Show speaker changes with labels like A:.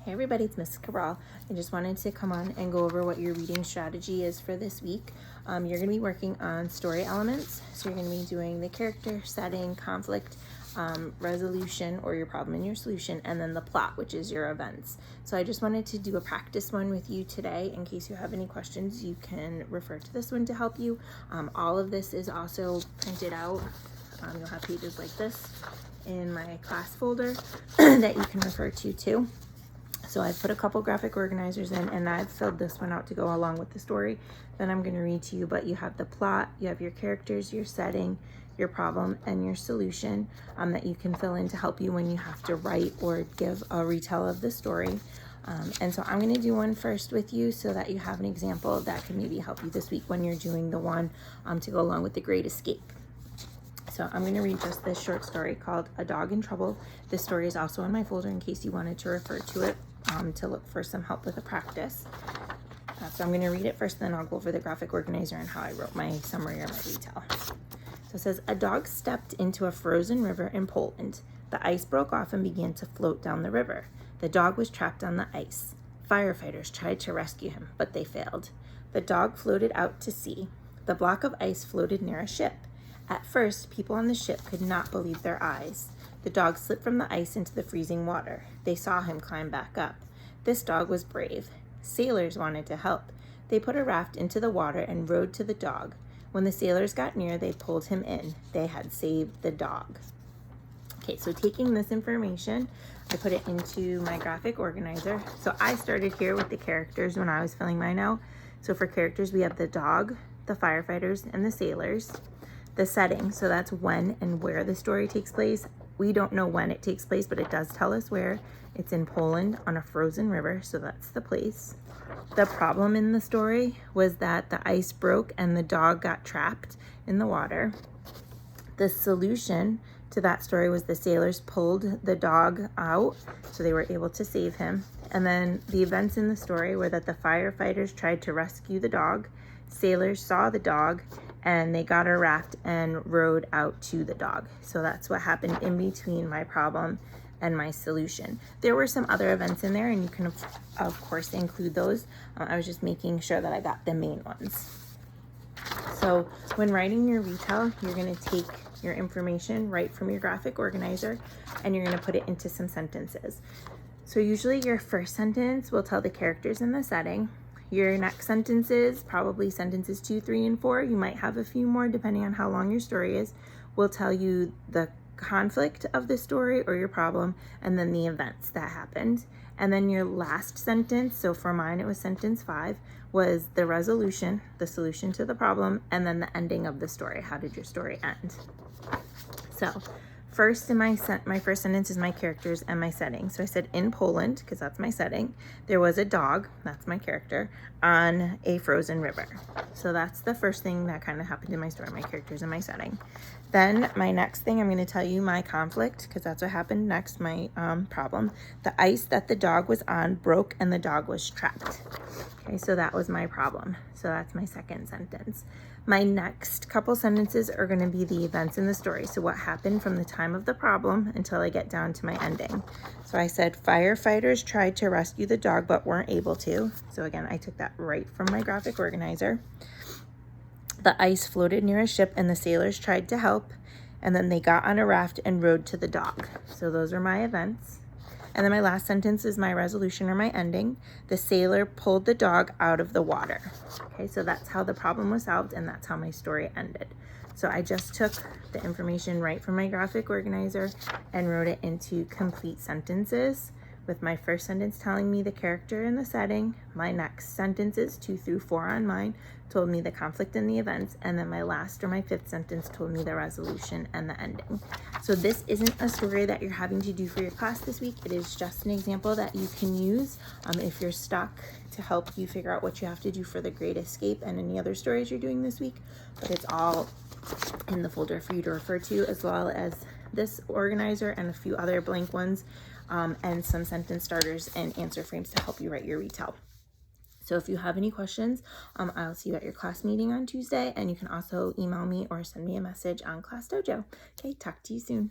A: Hey everybody, it's Miss Cabral. I just wanted to come on and go over what your reading strategy is for this week. You're going to be working on story elements. So you're going to be doing the character, setting, conflict, resolution, or your problem and your solution, and then the plot, which is your events. So I just wanted to do a practice one with you today. In case you have any questions, you can refer to this one to help you. All of this is also printed out. You'll have pages like this in my class folder that you can refer to too. So I put a couple graphic organizers in, and I've filled this one out to go along with the story. Then I'm going to read to you, but you have the plot, you have your characters, your setting, your problem, and your solution that you can fill in to help you when you have to write or give a retell of the story. And so I'm going to do one first with you so that you have an example that can maybe help you this week when you're doing the one to go along with the Great Escape. So I'm going to read just this short story called A Dog in Trouble. This story is also in my folder in case you wanted to refer to it to look for some help with a practice. So I'm going to read it first, then I'll go over the graphic organizer and how I wrote my summary or my retell. So it says, a dog stepped into a frozen river in Poland. The ice broke off and began to float down the river. The dog was trapped on the ice. Firefighters tried to rescue him, but they failed. The dog floated out to sea. The block of ice floated near a ship. At first, people on the ship could not believe their eyes. The dog slipped from the ice into the freezing water. They saw him climb back up. This dog was brave. Sailors wanted to help. They put a raft into the water and rowed to the dog. When the sailors got near, they pulled him in. They had saved the dog. Okay, so taking this information, I put it into my graphic organizer. So I started here with the characters when I was filling mine out. So for characters, we have the dog, the firefighters, and the sailors. The setting, so that's when and where the story takes place. We don't know when it takes place, but it does tell us where. It's in Poland on a frozen river, so that's the place. The problem in the story was that the ice broke and the dog got trapped in the water. The solution to that story was the sailors pulled the dog out, so they were able to save him. And then the events in the story were that the firefighters tried to rescue the dog, sailors saw the dog, and they got a raft and rowed out to the dog. So that's what happened in between my problem and my solution. There were some other events in there, and you can of course include those. I was just making sure that I got the main ones. So when writing your retell, you're going to take your information right from your graphic organizer and you're going to put it into some sentences. So usually your first sentence will tell the characters in the setting. Your next sentences, probably sentences 2, 3, and 4, you might have a few more depending on how long your story is, will tell you the conflict of the story or your problem, and then the events that happened. And then your last sentence, so for mine it was sentence 5, was the resolution, the solution to the problem, and then the ending of the story. How did your story end? So first in my first sentence is my characters and my setting. So I said in Poland, because that's my setting, there was a dog, that's my character, on a frozen river. So that's the first thing that kind of happened in my story, my characters and my setting. Then my next thing, I'm going to tell you my conflict, because that's what happened next, my problem. The ice that the dog was on broke and the dog was trapped. Okay, so that was my problem. So that's my second sentence. My next couple sentences are going to be the events in the story. So what happened from the time of the problem until I get down to my ending. So I said firefighters tried to rescue the dog but weren't able to. So again, I took that right from my graphic organizer. The ice floated near a ship and the sailors tried to help. And then they got on a raft and rowed to the dog. So those are my events. And then my last sentence is my resolution or my ending. The sailor pulled the dog out of the water. Okay, so that's how the problem was solved and that's how my story ended. So I just took the information right from my graphic organizer and wrote it into complete sentences, with my first sentence telling me the character and the setting. My next sentences, 2 through 4 on mine, told me the conflict and the events, and then my last or my fifth sentence told me the resolution and the ending. So this isn't a story that you're having to do for your class this week. It is just an example that you can use if you're stuck, to help you figure out what you have to do for the Great Escape and any other stories you're doing this week. But it's all in the folder for you to refer to, as well as this organizer and a few other blank ones, and some sentence starters and answer frames to help you write your retell. So if you have any questions, I'll see you at your class meeting on Tuesday, and you can also email me or send me a message on Class Dojo. Okay, talk to you soon.